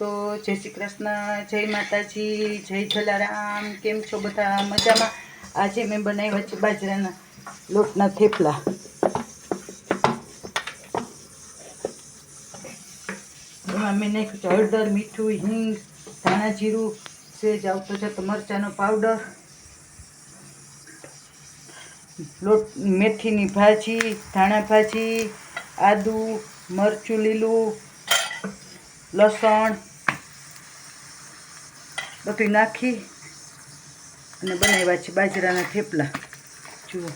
તો જય શ્રી કૃષ્ણ, જય માતાજી, જય જલારામ। કેમ છો બધા? મજામાં? આજે મેં બનાવ્યા છે બાજરાના લોટના થેપલા। એમાં મેં નાખ્યું છે હળદર, મીઠું, હિંગ, ધાણા જીરું, સેજ આવતો જતો મરચાંનો પાવડર, લોટ, મેથીની ભાજી, ધાણા ભાજી, આદુ, મરચું લીલું, લસણ બધું નાખી અને બનાવ્યા છે બાજરાના થેપલા। જુઓ,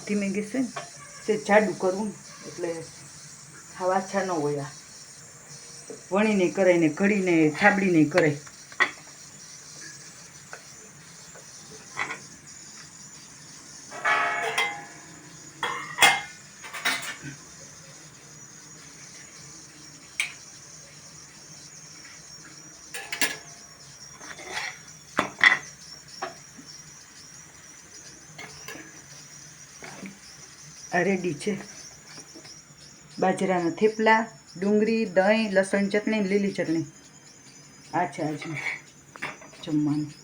ધીમે ગેસે તે જાડું કરવું એટલે ખાવા આછા ન હોય। આ વણીને કરાય ને ઘડીને થાબડીને કરાય। આ રેડી છે બાજરાના થેપલા, ડુંગળી, દહીં, લસણ ચટણી, લીલી ચટણી। આ છે આજનું જમવાનું।